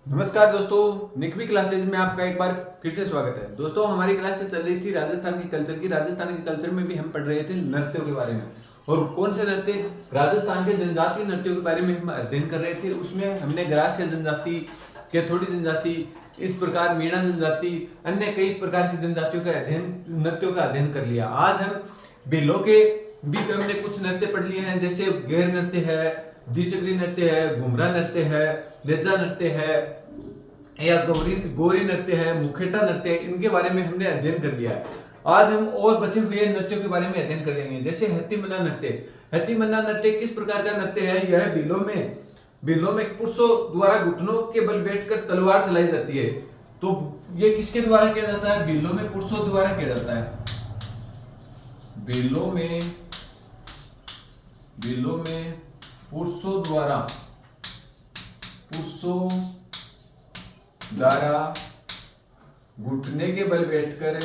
नमस्कार दोस्तों, निकवी क्लासेज में आपका एक बार फिर से स्वागत है। दोस्तों, हमारी क्लासेस चल रही थी राजस्थान के कल्चर की। राजस्थान के कल्चर में भी हम पढ़ रहे थे नृत्यों के बारे में, और कौन से नृत्य, राजस्थान के जनजातीय नृत्यों के बारे में हम अध्ययन कर रहे थे। उसमें हमने ग्रास्य जनजाति, केथोड़ी जनजाति, इस प्रकार मीणा जनजाति, अन्य कई प्रकार की जनजातियों का अध्ययन, नृत्यों का अध्ययन कर लिया। आज हम भीलों के भी हमने कुछ नृत्य पढ़ लिए हैं, जैसे गैर नृत्य है, द्विचक्री नृत्य है, घुमरा नृत्य है, लेजा नृत्य है, या गोरी नृत्य है, मुखेटा नृत्य है। इनके बारे में हमने अध्ययन कर लिया है। आज हम और बचे हुए नृत्यों के बारे में अध्ययन करेंगे, जैसे हत्तीमन्ना नृत्य। हत्तीमन्ना नृत्य किस प्रकार का नृत्य है? यह भीलों में पुरुषों द्वारा घुटनों के बल बैठकर तलवार चलाई जाती है। तो ये किसके द्वारा किया जाता है? भीलों में पुरुषों द्वारा किया जाता है। भीलों में पुरुषों द्वारा घुटने के बल बैठकर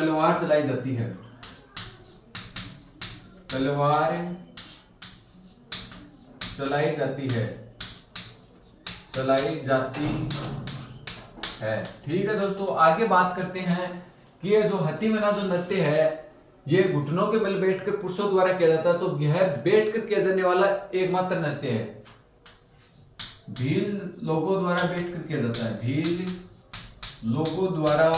तलवार चलाई जाती है। ठीक है दोस्तों, आगे बात करते हैं कि ये जो हत्तीमन्ना जो नृत्य है, ये घुटनों के बल बैठकर पुरुषों द्वारा किया जाता है। तो यह बैठकर किया जाने वाला एकमात्र नृत्य है। भील लोगों द्वारा बैठकर किया जाता है। भील लोगों द्वारा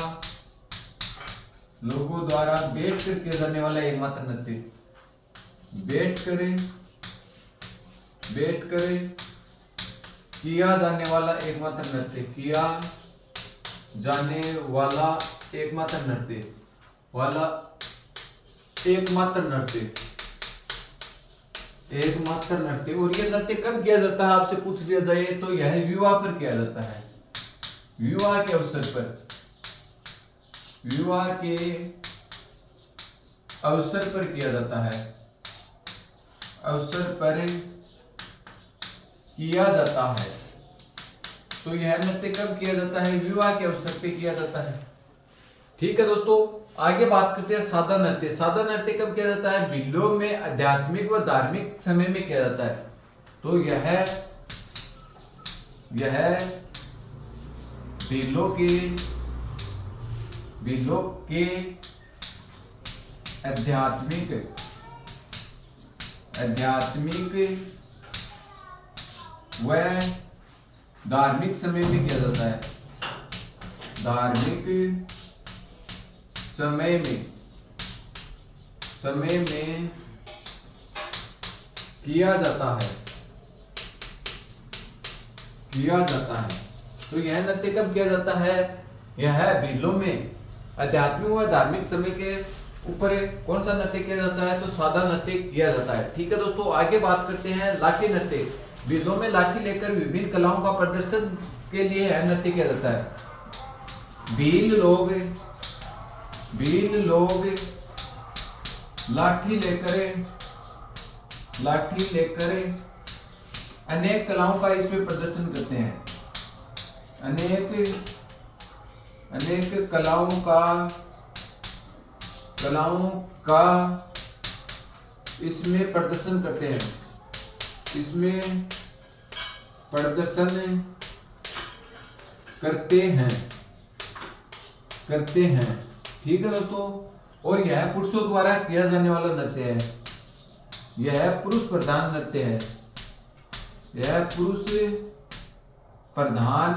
बैठकर किया जाने वाला एकमात्र नृत्य। बैठ कर किया जाने वाला एकमात्र नृत्य। और ये नृत्य कब किया जाता है, आपसे पूछ लिया जाए तो यह विवाह पर किया जाता है। विवाह के अवसर पर किया जाता है। तो यह नृत्य कब किया जाता है? विवाह के अवसर पे किया जाता है। ठीक है दोस्तों, आगे बात करते हैं सादा नृत्य। सादा नृत्य कब किया जाता है? भीलों में आध्यात्मिक व धार्मिक समय में किया जाता है। तो यह भीलों के आध्यात्मिक व धार्मिक समय में किया जाता है। समय में किया जाता है। तो यह नृत्य कब किया जाता है? यह भीलों में आध्यात्मिक व धार्मिक समय के ऊपर कौन सा नृत्य किया जाता है? तो सादा नृत्य किया जाता है। ठीक है दोस्तों, आगे बात करते हैं लाठी नृत्य। भीलों में लाठी लेकर विभिन्न कलाओं का प्रदर्शन के लिए यह नृत्य किया जाता है। भील लोग लाठी लेकर अनेक कलाओं का इसमें प्रदर्शन करते हैं। अनेक कलाओं का इसमें प्रदर्शन करते हैं। ठीक है दोस्तों, और यह पुरुषों द्वारा किया जाने वाला नृत्य है। यह पुरुष प्रधान नृत्य है। यह पुरुष प्रधान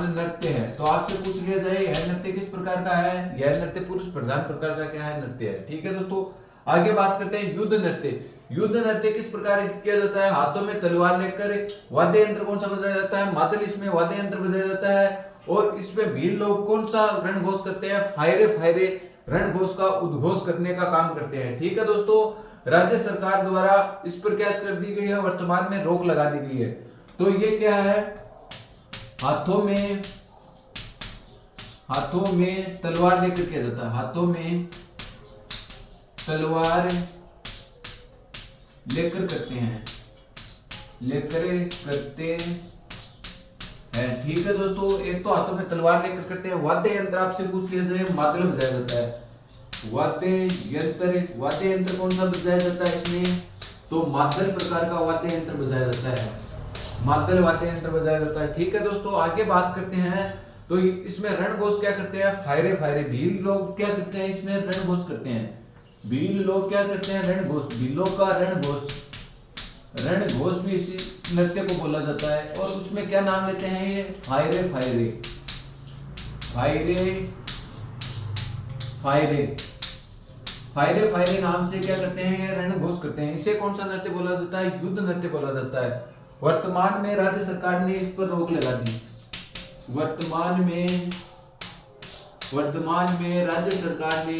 नृत्य है। तो आपसे पूछ लिया जाए यह नृत्य किस प्रकार का है? यह नृत्य पुरुष प्रधान प्रकार का क्या है? नृत्य है। ठीक है दोस्तों, आगे बात करते हैं युद्ध नृत्य। युद्ध नृत्य किस प्रकार किया जाता है? हाथों में तलवार लेकर वाद्य यंत्र कौन सा बजाया जाता है? मादल इसमें वाद्य यंत्र बजाया जाता है। और इसमें भील लोग कौन सा रणघोष करते हैं? फायरे रणघोष का उद्घोष करने का काम करते हैं। ठीक है दोस्तों, राज्य सरकार द्वारा इस पर क्या कर दी गई है? वर्तमान में रोक लगा दी गई है। तो ये क्या है? हाथों में तलवार लेकर किया जाता है। हाथों में तलवार लेकर करते है। ठीक है दोस्तों, एक तो हाथों में तलवार लेकर करते हैं। वाद्य यंत्र आपसे पूछ लिया जाए, मादल बजाया जाता है। वाद्य यंत्र कौन सा बजाया जाता है इसमें? तो मादल प्रकार का वाद्य यंत्र बजाया जाता है, मादल वाद्य यंत्र बजाया जाता है। ठीक है दोस्तों, आगे बात करते हैं। तो इसमें रणघोष क्या करते हैं? फायरे फायरे। भील लोग क्या करते हैं? इसमें रणघोष करते हैं। भील लोग क्या करते हैं? रणघोष। भीलों का रणघोष, रणघोष भी इसी नृत्य को बोला जाता है। और उसमें क्या नाम लेते हैं? ये फायरे फायरे, फायरे फायरे, फायरे फायरे नाम से क्या करते हैं? ये रणघोष करते हैं। इसे कौन सा नृत्य बोला जाता है? युद्ध नृत्य बोला जाता है। वर्तमान में राज्य सरकार ने इस पर रोक लगा दी। वर्तमान में राज्य सरकार ने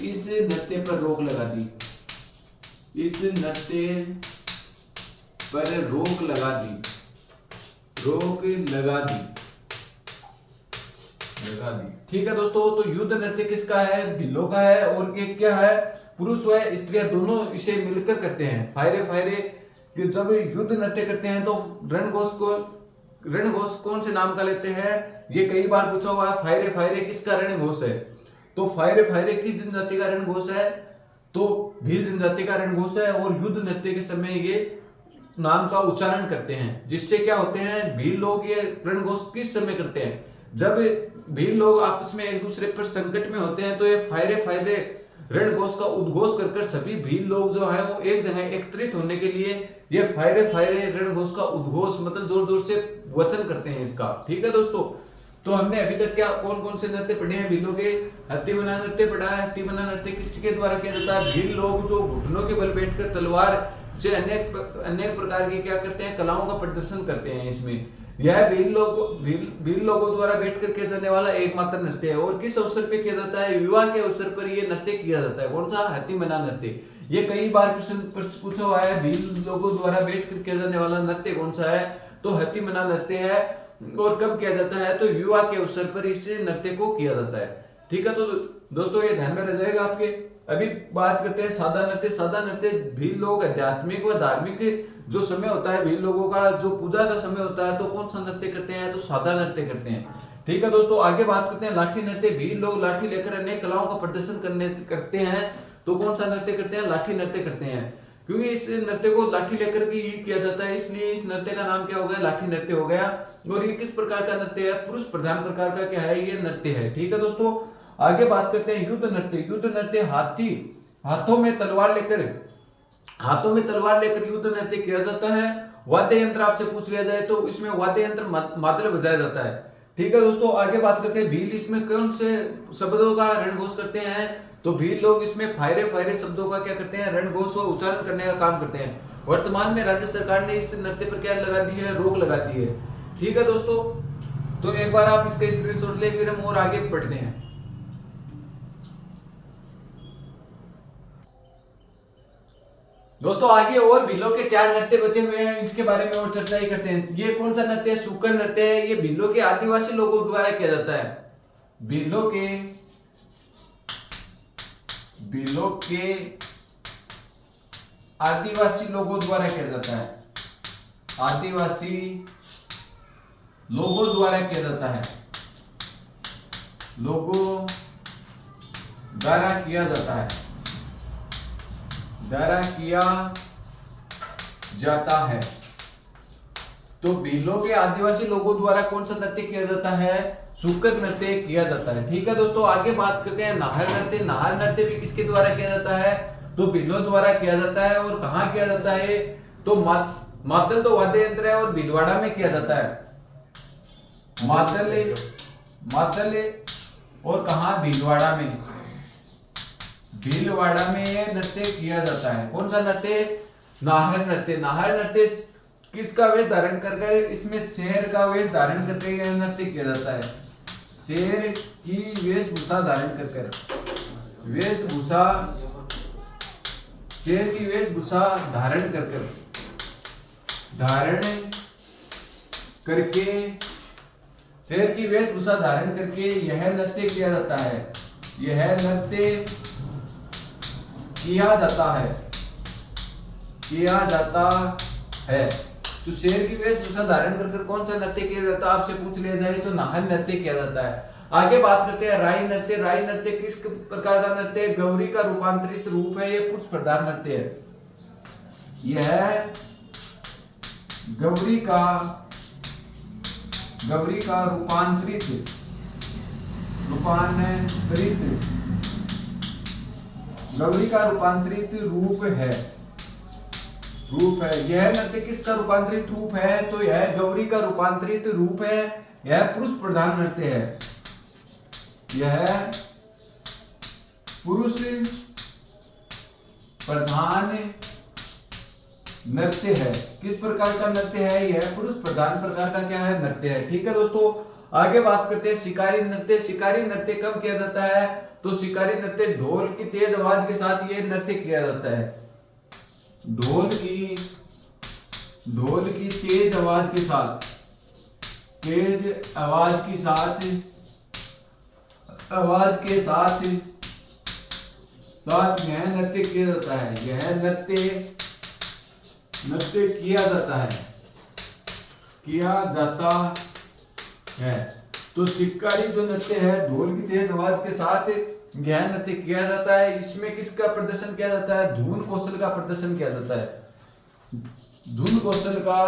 इस नृत्य पर रोक लगा दी। इस नृत्य पर रोक लगा दी। ठीक है दोस्तों, तो युद्ध नृत्य किसका है? भीलों का है। और ये क्या है? पुरुष व स्त्रियां दोनों इसे मिलकर करते हैं। फायरे फायरे कि जब युद्ध नृत्य करते हैं तो रणघोष कौन से नाम का लेते हैं? ये कई बार पूछा हुआ है। फायरे फायरे किसका रणघोष है? तो फायरे फायरे किस जनजाति का रणघोष है? तो भील जनजाति का रणघोष है। और युद्ध नृत्य के समय ये नाम का उच्चारण करते हैं, जिससे क्या होते हैं? भील लोग ये रणघोष किस समय करते हैं? जब भील लोग आपस में एक दूसरे पर संकट में होते हैं तो ये फायरे फायरे रणघोष का उद्घोष कर सभी भील लोग जो है वो एक जगह एकत्रित होने के लिए ये फायरे फायरे रणघोष का उद्घोष मतलब जोर जोर से वचन करते हैं इसका। ठीक है दोस्तों, तो हमने अभी तक क्या कौन कौन से नृत्य पढ़े हैं? भीलों के हत्ती बना नृत्य पढ़ा है। हत्ती बना नृत्य किसके द्वारा किया जाता है? भील लोग जो घुटनों के बल बैठकर तलवार से अनेक प्रकार की क्या करते हैं? कलाओं का प्रदर्शन करते हैं। इसमें यह भील लोगों द्वारा बैठकर किया जाने वाला एकमात्र नृत्य है। और किस अवसर पे किया जाता है? विवाह के अवसर पर यह नृत्य किया जाता है। कौन सा? हत्ती बना नृत्य। ये कई बार क्वेश्चन पूछा हुआ है। भील लोगों द्वारा बैठकर किया जाने वाला नृत्य कौन सा है? तो हत्ती बना नृत्य है। और कब किया जाता है? तो विवाह के अवसर पर इस नृत्य को किया जाता है। ठीक है, तो दोस्तों ये ध्यान में रह जाएगा आपके। अभी बात करते हैं सादा नृत्य। सादा नृत्य भील लोग आध्यात्मिक व धार्मिक जो समय होता है, भील लोगों का जो पूजा का समय होता है, तो कौन सा नृत्य करते हैं? तो सादा नृत्य करते हैं। ठीक है दोस्तों, आगे बात करते हैं लाठी नृत्य। भील लोग लाठी लेकर अनेक कलाओं का प्रदर्शन करते हैं। तो कौन सा नृत्य करते हैं? लाठी नृत्य करते हैं। क्योंकि इस नृत्य को लाठी लेकर के ही किया जाता है, इसलिए इस नृत्य का नाम क्या हो गया? लाठी नृत्य हो गया। और ये किस प्रकार का नृत्य है? पुरुष प्रधान प्रकार का क्या है? ये नृत्य है। ठीक है दोस्तों, आगे बात करते हैं युद्ध नृत्य। युद्ध नृत्य हाथों में तलवार लेकर युद्ध नृत्य किया जाता है। वाद्य यंत्र आपसे पूछ लिया जाए तो इसमें वाद्य यंत्र मादल बजाया जाता है। ठीक है दोस्तों, आगे बात करते हैं भील इसमें कौन से शब्दों का रणघोष करते हैं? तो भील लोग इसमें फायरे फायरे शब्दों का क्या करते हैं? रणघोष और उच्चारण करने का काम करते हैं। वर्तमान में राज्य सरकार ने इस नृत्य पर क्या लगा दी है? रोक लगा दी है। ठीक है दोस्तों, तो एक बार आप इसका स्क्रीनशॉट ले, फिर हम और आगे पढ़ते हैं। दोस्तों आगे और भीलों के 4 नृत्य बचे हुए हैं, इसके बारे में और चर्चा ही करते हैं। ये कौन सा नृत्य है? सुकर नृत्य है। ये भीलों के आदिवासी लोगों द्वारा किया जाता है। भीलों के आदिवासी लोगों द्वारा किया जाता है। आदिवासी लोगों द्वारा किया जाता है। लोगों द्वारा किया जाता है। तो भीलों के आदिवासी लोगों द्वारा कौन सा नृत्य किया जाता है? सुकर नृत्य किया जाता है। ठीक है दोस्तों, आगे बात करते हैं नाहर नृत्य। नाहर नृत्य भी किसके द्वारा किया जाता है? तो भीलों द्वारा किया जाता है। और कहाँ किया जाता है? तो मादल तो वाद्य यंत्र है और भीलवाड़ा में किया जाता है। मादल और कहाँ? भीलवाड़ा में यह नृत्य किया जाता है। कौन सा नृत्य? नाहर नृत्य। नाहर नृत्य किसका वेश धारण कर? इसमें शेर का वेश धारण करके यह नृत्य किया जाता है। शेर की वेशभूषा धारण कर शेर की वेशभूषा धारण करके यह नृत्य किया जाता है। यह नृत्य किया जाता है, किया जाता है। तो शेर की वेशभूषा धारण कर कौन सा नृत्य किया जाता है, आपसे पूछ लिया जाए तो नाहर नृत्य किया जाता है। आगे बात करते हैं राई नृत्य। राई नृत्य किस प्रकार का नृत्य है? गौरी का रूपांतरित रूप है, ये पुरुष प्रधान नृत्य है। यह गौरी का रूपांतरित गौरी का रूपांतरित रूप है। यह नृत्य किसका रूपांतरित रूप है? तो यह गौरी का रूपांतरित रूप है, यह पुरुष प्रधान नृत्य है, यह पुरुष प्रधान नृत्य है। किस प्रकार का नृत्य है? यह पुरुष प्रधान प्रकार का क्या है? नृत्य है। ठीक है दोस्तों, आगे बात करते हैं शिकारी नृत्य। शिकारी नृत्य कब किया जाता है? तो शिकारी नृत्य ढोल की तेज आवाज के साथ ये नृत्य किया जाता है। ढोल की तेज आवाज के साथ यह नृत्य किया जाता है। यह नृत्य किया जाता है। तो शिकारी जो नृत्य है ढोल की तेज आवाज के साथ यह नृत्य किया जाता है। इसमें किसका प्रदर्शन किया जाता है? धुन कौशल का प्रदर्शन किया जाता है। धुन कौशल का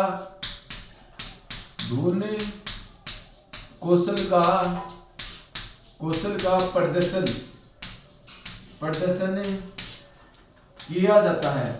प्रदर्शन किया जाता है।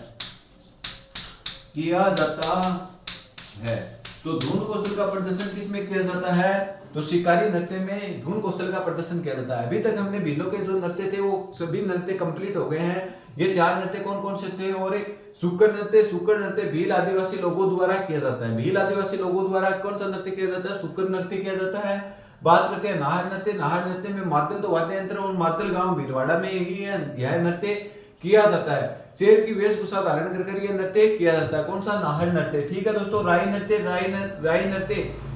तो धुन कौशल का प्रदर्शन किसमें किया जाता है? तो शिकारी नृत्य में धुन कौशल का प्रदर्शन किया जाता है। अभी तक हमने भीलों के जो नृत्य थे वो सभी नृत्य कंप्लीट हो गए हैं। ये 4 नृत्य कौन कौन से थे? और एक सुकर नृत्य भील आदिवासी लोगों द्वारा किया जाता है। भील आदिवासी लोगों द्वारा कौन सा नृत्य किया जाता है? सुकर नृत्य किया जाता है। बात करते हैं नाहर नृत्य। नाहर नृत्य में मादल तो वाद्य यंत्र और मादल गांव भीलवाड़ा में यह नृत्य किया जाता है। शेर की वेशभूषा धारण कर यह नृत्य किया जाता है। कौन सा? नाहर नृत्य। ठीक है दोस्तों, राई नृत्य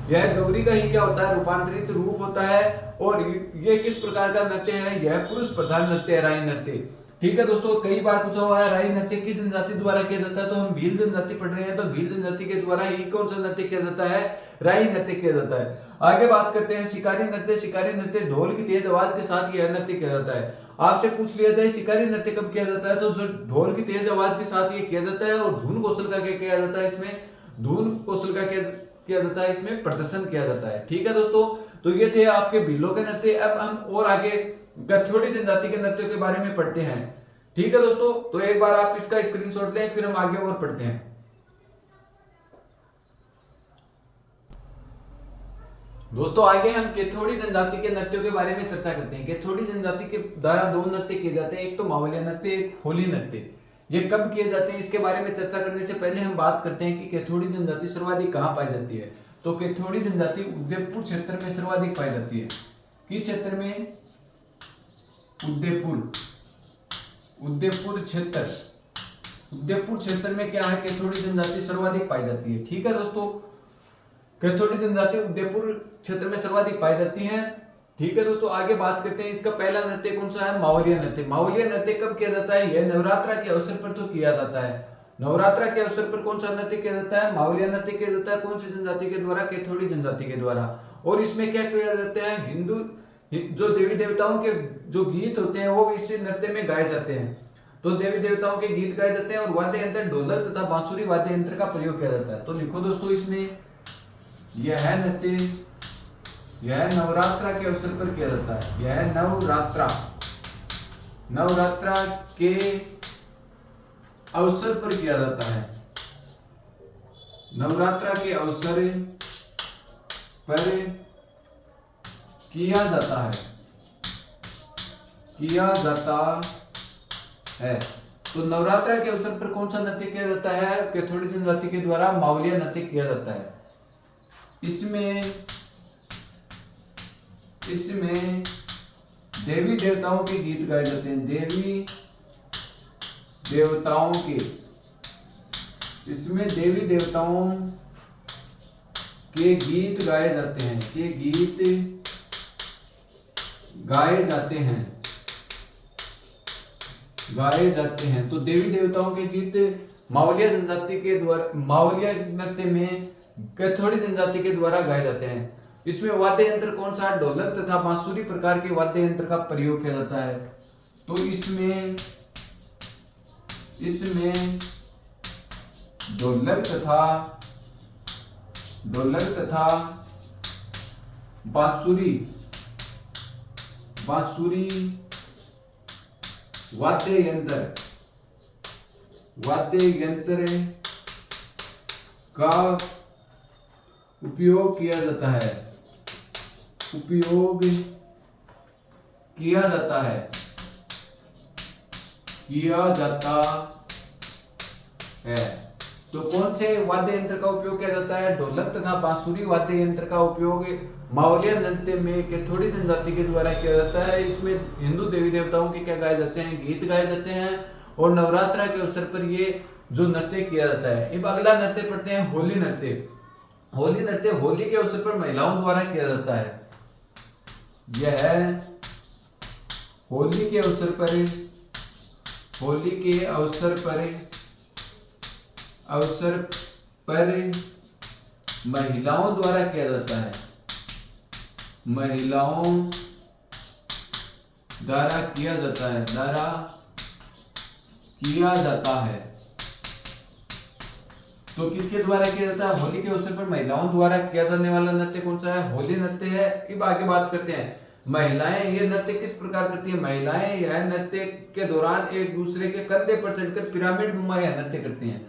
यह गौरी का ही क्या होता है? रूपांतरित रूप होता है। और ये किस प्रकार का नृत्य है? यह पुरुष प्रधान नृत्य है, राई नृत्य। ठीक है दोस्तों, कई बार पूछा हुआ है राई नृत्य किस जनजाति द्वारा किया जाता है? तो हम भील जनजाति पढ़ रहे हैं, तो भील जनजाति के द्वारा ही कौन सा नृत्य किया जाता है? राई नृत्य किया जाता है। आगे बात करते हैं शिकारी नृत्य। शिकारी नृत्य ढोल की तेज आवाज के साथ यह नृत्य किया जाता है। आपसे पूछ लिया जाए शिकारी नृत्य कब किया जाता है? तो जो ढोल की तेज आवाज के साथ ये किया जाता है। और धुन कौशल का क्या किया जाता है? इसमें धुन कौशल का किया जाता है, इसमें प्रदर्शन किया जाता है। ठीक है दोस्तों, तो ये थे आपके भीलों के नृत्य। अब हम और आगे गठियोड़ी जनजाति के नृत्यों के बारे में पढ़ते हैं। ठीक है दोस्तों, तो एक बार आप इसका स्क्रीनशॉट लें, फिर हम आगे और पढ़ते हैं। दोस्तों आगे हम केथोड़ी जनजाति के नृत्यों के बारे में चर्चा करते हैं। केथोड़ी जनजाति के द्वारा 2 नृत्य किए जाते हैं, एक तो मावलिया नृत्य, एक होली नृत्य। ये कब किए जाते हैं इसके बारे में चर्चा करने से पहले हम बात करते हैं कि केथोड़ी जनजाति सर्वाधिक कहां पाई जाती है। तो केथोड़ी जनजाति उदयपुर क्षेत्र में सर्वाधिक पाई जाती है। किस क्षेत्र में? उदयपुर क्षेत्र में क्या है? केथोड़ी जनजाति सर्वाधिक पाई जाती है। ठीक है दोस्तों, केथोड़ी जनजाति उदयपुर क्षेत्र में सर्वाधिक पाई जाती है। ठीक है दोस्तों, आगे बात करते हैं। इसका पहला नृत्य कौन सा है? मावलिया नृत्य। मावलिया नृत्य कब किया जाता है? यह नवरात्रा के अवसर पर तो किया जाता है। नवरात्रा के अवसर पर कौन सा नृत्य किया जाता है? मावलिया नृत्य किया जाता है। कौन सी जनजाति के द्वारा? केथोड़ी जनजाति के द्वारा। और इसमें क्या किया जाता है? हिंदू जो देवी देवताओं के जो गीत होते हैं वो इस नृत्य में गाए जाते हैं। तो देवी देवताओं के गीत गाए जाते हैं और वाद्य यंत्र ढोलक तथा बांसुरी वाद्य यंत्र का प्रयोग किया जाता है। तो लिखो दोस्तों इसमें, यह नृत्य यह नवरात्रा के अवसर पर किया जाता है। यह नवरात्रा के अवसर पर किया जाता है। नवरात्रा के अवसर पर किया जाता है। तो नवरात्रा के अवसर पर कौन सा नृत्य किया जाता है? केथोड़ी जनजाति के द्वारा मावलिया नृत्य किया जाता है। इसमें देवी देवताओं के गीत गाए जाते हैं। इसमें देवी देवताओं के गीत गाए जाते हैं। गाए जाते हैं। तो देवी देवताओं के गीत मावलिया जनजाति के द्वारा, मावलिया नृत्य में कैथोड़ी जनजाति के द्वारा गाए जाते हैं। इसमें वाद्य यंत्र कौन सा? ढोलक तथा बांसुरी प्रकार के वाद्य यंत्र का प्रयोग किया जाता है। तो इसमें ढोलक तथा बांसुरी वाद्य यंत्र का उपयोग किया जाता है। तो कौन से वाद्य यंत्र का उपयोग किया जाता है? ढोलक तथा बांसुरी वाद्य यंत्र का उपयोग मावलिया नृत्य में कैथोड़ी जनजाति के द्वारा किया जाता है। इसमें हिंदू देवी देवताओं के क्या गाए जाते हैं? गीत गाए जाते हैं और नवरात्रा के अवसर पर ये जो नृत्य किया जाता है। अब अगला नृत्य पढ़ते हैं होली नृत्य। होली नृत्य होली के अवसर पर महिलाओं द्वारा किया जाता है। यह होली के अवसर पर महिलाओं द्वारा किया जाता है। तो किसके द्वारा किया जाता है? होली के अवसर पर महिलाओं द्वारा किया जाने वाला नृत्य कौन सा है? होली नृत्य है। अब आगे बात करते हैं महिलाएं ये नृत्य किस प्रकार करती हैं? महिलाएं यह नृत्य के दौरान एक दूसरे के कंधे पर चढ़कर पिरामिड नुमा यह नृत्य करती हैं।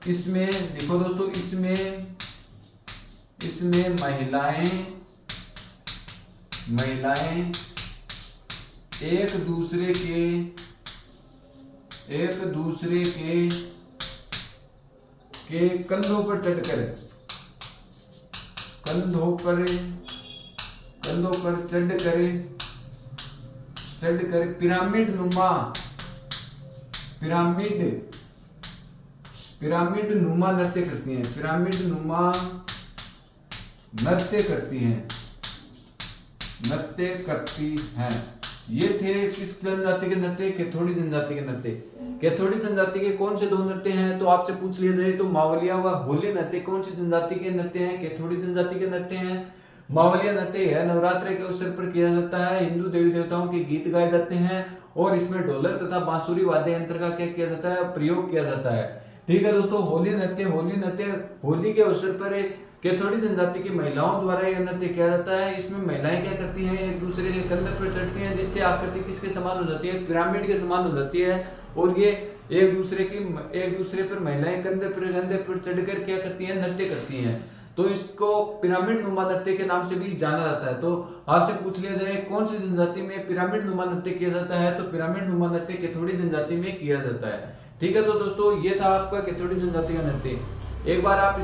इसमें देखो दोस्तों, इसमें महिलाएं एक दूसरे के कंधों पर चढ़कर पिरामिड नुमा नृत्य करती हैं। ये थे किस जनजाति के नृत्य? कैथोड़ी जनजाति के नृत्य। कैथोड़ी जनजाति के कौन से दो नृत्य हैं? तो आपसे पूछ लिया जाए तो मावलिया व होली नृत्य कौन सी जनजाति के नृत्य हैं? कैथोड़ी जनजाति के नृत्य हैं। मावलिया नृत्य है नवरात्र के अवसर पर किया जाता है। हिंदू देवी देवताओं के गीत गाए जाते हैं और इसमें ढोलक तथा बांसुरी वाद्य यंत्र का क्या किया जाता है? प्रयोग किया जाता है। ठीक है दोस्तों, होली नृत्य होली के अवसर पर कैथोड़ी जनजाति की महिलाओं द्वारा यह नृत्य किया जाता है। इसमें महिलाएं क्या करती हैं? एक दूसरे के कंधे पर चढ़ती हैं, जिससे आकृति किसके समान हो जाती है? पिरामिड के समान हो जाती है। और ये एक दूसरे पर महिलाएं कंधे पर चढ़कर क्या करती हैं? नृत्य करती हैं। तो इसको पिरामिड नुमा नृत्य के नाम से भी जाना जाता है। तो आपसे पूछ लिया जाए कौन सी जनजाति में पिरामिड नुमा नृत्य किया जाता है? तो पिरामिड नुमा नृत्य कैथोड़ी जनजाति में किया जाता है। ठीक है, तो दोस्तों ये था आपका कैथोड़ी जनजाति का नृत्य। एक बार आप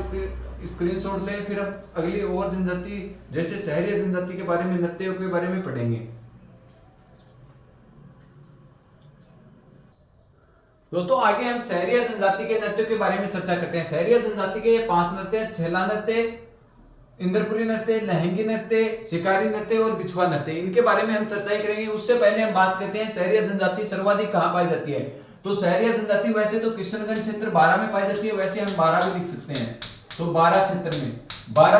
स्क्रीनशॉट लें, फिर हम अगली और जनजाति जैसे सहरिया जनजाति के बारे में, नृत्यों के बारे में पढ़ेंगे। दोस्तों आगे हम सहरिया जनजाति के नृत्यों के बारे में चर्चा करते हैं। सहरिया जनजाति के 5 नृत्य: छेला नृत्य, इंद्रपुरी नृत्य, लहंगी नृत्य, शिकारी नृत्य और बिछुआ नृत्य। इनके बारे में हम चर्चा करेंगे। उससे पहले हम बात करते हैं सहरिया जनजाति सर्वाधिक कहां पाई जाती है। तो सहरिया जनजाति वैसे तो किशनगंज क्षेत्र 12 में पाई जाती है, वैसे हम 12 भी लिख सकते हैं। तो 12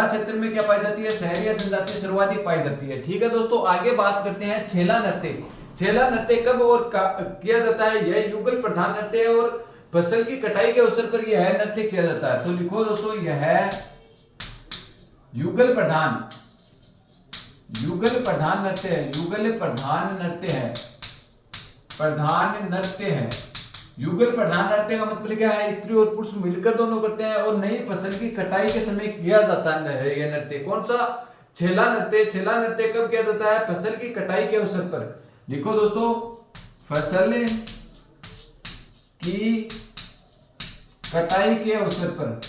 क्षेत्र में क्या पाई जाती है? सहरिया जनजाति सर्वाधिक पाई जाती है। ठीक है दोस्तों, आगे बात करते हैं छेला नृत्य। छेला नृत्य कब और किया जाता है? यह युगल प्रधान नृत्य है और फसल की कटाई के अवसर पर यह नृत्य किया जाता है। तो लिखो दोस्तों, यह युगल प्रधान नृत्य है। युगल प्रधान नृत्य है। युगल प्रधान नृत्य का मतलब क्या है? स्त्री और पुरुष मिलकर दोनों करते हैं और नई फसल की कटाई के समय किया जाता है यह नृत्य। कौन सा? छेला नृत्य। छेला नृत्य कब किया जाता है? फसल की कटाई के अवसर पर। लिखो दोस्तों, फसल की कटाई के अवसर पर।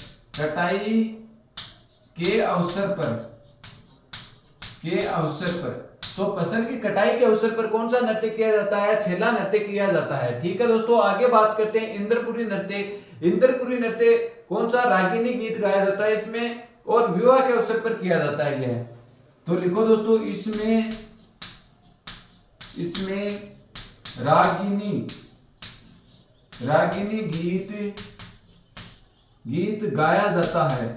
तो फसल की कटाई के अवसर पर कौन सा नृत्य किया जाता है? छेला नृत्य किया जाता है। ठीक है दोस्तों, आगे बात करते हैं इंद्रपुरी नृत्य। इंद्रपुरी नृत्य कौन सा? रागिनी गीत गाया जाता है इसमें और विवाह के अवसर पर किया जाता है यह। तो लिखो दोस्तों, इसमें रागिनी रागिनी गीत गाया जाता है,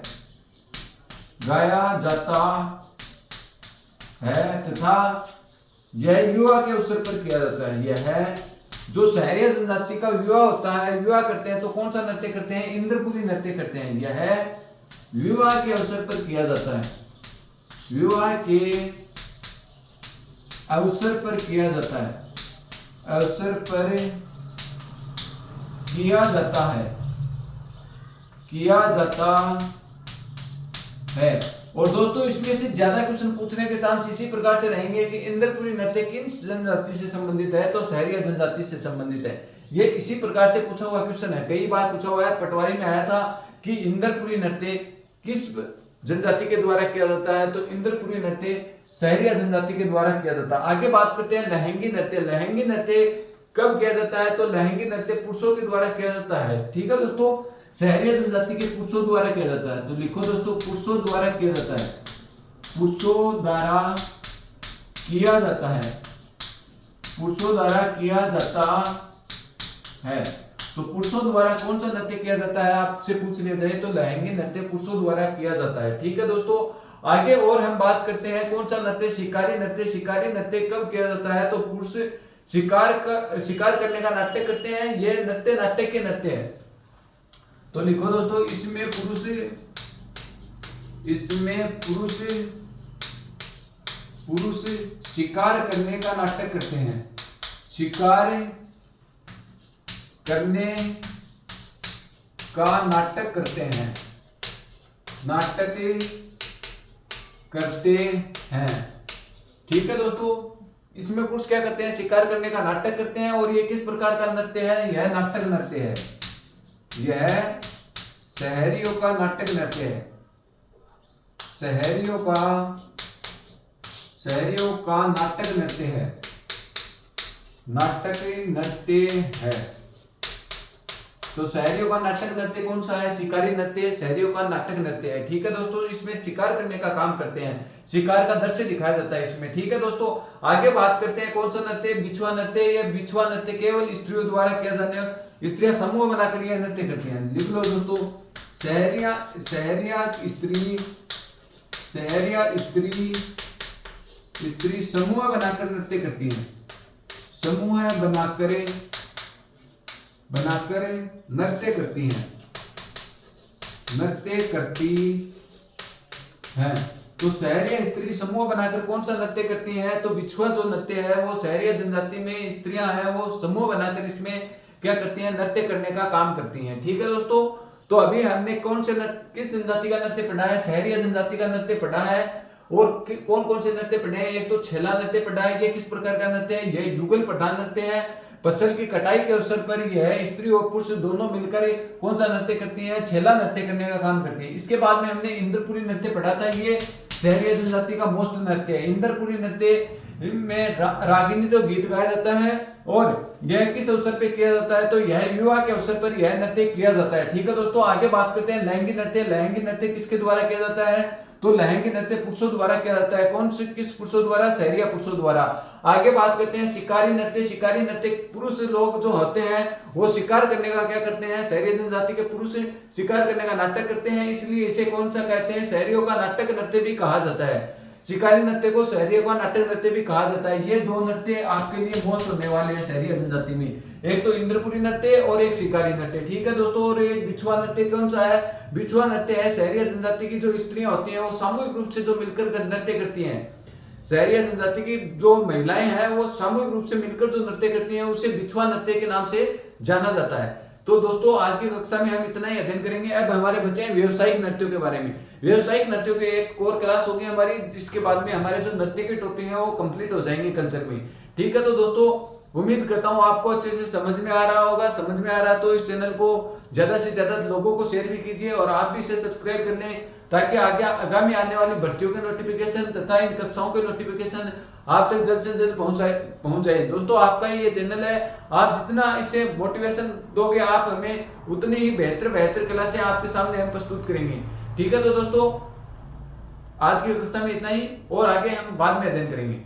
तथा यह विवाह के अवसर पर किया जाता है। यह जो शहरी जनजाति का विवाह होता है, विवाह करते हैं तो कौन सा नृत्य करते हैं? इंद्रपुरी नृत्य करते हैं। यह विवाह के अवसर पर किया जाता है, विवाह के अवसर पर किया जाता है, अवसर पर किया जाता है। और दोस्तों इसमें से ज्यादा क्वेश्चन पूछने के चांस इसी प्रकार से रहेंगे कि इंद्रपुरी नृत्य किन जनजाति से संबंधित है? तो शहरी जनजाति से संबंधित है। ये इसी प्रकार से पूछा हुआ क्वेश्चन है, कई बार पूछा हुआ है। पटवारी में आया था कि इंद्रपुरी नृत्य किस जनजाति के द्वारा किया जाता है? तो इंद्रपुरी नृत्य शहरी जनजाति के द्वारा किया जाता है। आगे बात करते हैं लहंगी नृत्य। लहंगी नृत्य कब किया जाता है? तो लहंगी नृत्य पुरुषों के द्वारा किया जाता है। ठीक है दोस्तों, शहरी जनजाति के पुरुषों द्वारा किया जाता है। तो लिखो दोस्तों, पुरुषों द्वारा किया जाता है, पुरुषों द्वारा किया जाता है, पुरुषों द्वारा किया जाता है। तो पुरुषों द्वारा कौन सा नृत्य किया जाता है आपसे पूछ लिया जाए तो लहंगी नृत्य पुरुषों द्वारा किया जाता है। ठीक है दोस्तों, आगे और हम बात करते हैं कौन सा नृत्य? शिकारी नृत्य। शिकारी नृत्य कब किया जाता है? तो पुरुष शिकार करने का नाट्य करते हैं। यह नृत्य नाट्य के नृत्य है। तो लिखो दोस्तों, इसमें पुरुष शिकार करने का नाटक करते हैं, शिकार करने का नाटक करते हैं, ठीक है दोस्तों, इसमें पुरुष क्या करते हैं? शिकार करने का नाटक करते हैं। और ये किस प्रकार का नृत्य है? यह नाटक नृत्य है, यह शहरियों का नाटक नृत्य है, शहरियों का नाटक नृत्य है, नाटक नृत्य है। तो शहरियों का नाटक नृत्य कौन सा है? शिकारी नृत्य शहरियों का नाटक नृत्य है। ठीक है दोस्तों, इसमें शिकार करने का काम करते हैं, शिकार का दृश्य दिखाया जाता है इसमें। ठीक है दोस्तों, आगे बात करते हैं कौन सा नृत्य? बिछुआ नृत्य। यह बिछुआ नृत्य केवल स्त्रियों द्वारा किया जाने, स्त्रियां समूह बनाकर यह नृत्य करती हैं। लिख लो दोस्तों, स्त्री समूह बनाकर नृत्य करती हैं, समूह बनाकर नृत्य करती हैं, तो शहरी स्त्री समूह बनाकर कौन सा नृत्य करती हैं? तो बिछुआ जो नृत्य है वो शहरी जनजाति में स्त्रियां हैं वो समूह बनाकर इसमें क्या करती हैं? नृत्य करने का काम करती हैं। ठीक है दोस्तों, तो अभी हमने किस जनजाति का नृत्य पढ़ा है? शहरी जनजाति का नृत्य पढ़ा है। और कौन कौन से नृत्य पढ़े हैं? एक तो छेला नृत्य पढ़ा है। ये किस प्रकार का नृत्य है? यह युगल प्रधान नृत्य है। फसल की कटाई के अवसर पर यह स्त्री और पुरुष दोनों मिलकर कौन सा नृत्य करती हैं? छेला नृत्य करने का काम करती है। इसके बाद में हमने इंद्रपुरी नृत्य पढ़ा था। ये शहरी जनजाति का मोस्ट नृत्य है। इंद्रपुरी नृत्य में रागिनी तो गीत गाया जाता है और यह किस अवसर पे किया जाता है? तो यह विवाह के अवसर पर यह नृत्य किया जाता है। ठीक है दोस्तों, आगे बात करते हैं लहंगी नृत्य। लहंगी नृत्य किसके द्वारा किया जाता है? तो लहंगी नृत्य पुरुषों द्वारा किया जाता है। कौन से किस पुरुषों द्वारा? शहरी पुरुषों द्वारा। आगे बात करते हैं शिकारी नृत्य। शिकारी नृत्य पुरुष लोग जो होते हैं वो शिकार करने का क्या करते हैं? शहरी जनजाति के पुरुष शिकार करने का नाटक करते हैं, इसलिए इसे कौन सा कहते हैं? शहरियों का नाटक नृत्य भी कहा जाता है। शिकारी नृत्य को शहरियों का नाटक नृत्य भी कहा जाता है। ये दो नृत्य आपके लिए मोस्ट होने वाले हैं शहरी जनजाति में, एक तो इंद्रपुरी नृत्य और एक शिकारी नृत्य। ठीक है दोस्तों, और एक बिछुआ नृत्य कौन सा है? बिछुआ नृत्य है शहरी जनजाति की जो स्त्रियां होती हैं वो सामूहिक रूप से जो मिलकर नृत्य करती हैं। शहरी जनजाति की जो महिलाएं हैं वो सामूहिक रूप से मिलकर जो नृत्य करती हैं उसे बिछुआ नृत्य के नाम से जाना जाता है। तो दोस्तों आज की कक्षा में हम इतना ही अध्ययन करेंगे। अब हमारे बचे हैं व्यवसायिक नृत्यों के बारे में। व्यवसायिक नृत्यों की एक कोर क्लास होगी हमारी, जिसके बाद में हमारे जो नृत्य के टॉपिक हैं वो कंप्लीट हो जाएंगे कल्चर में। ठीक है, तो दोस्तों उम्मीद करता हूं आपको अच्छे से समझ में आ रहा होगा। समझ में आ रहा तो इस चैनल को ज्यादा से ज्यादा लोगों को शेयर भी कीजिए और आप भी इसे सब्सक्राइब कर लें, ताकि आगे आगामी आने वाली भर्तियों के नोटिफिकेशन तथा इन कक्षाओं के नोटिफिकेशन आप तक जल्द से जल्द पहुंच जाए। दोस्तों आपका ये चैनल है, आप जितना इसे मोटिवेशन दोगे आप हमें उतनी ही बेहतर क्लासें आपके सामने हम प्रस्तुत करेंगे। ठीक है, तो दोस्तों आज की कक्षा में इतना ही और आगे हम बाद में अध्ययन करेंगे।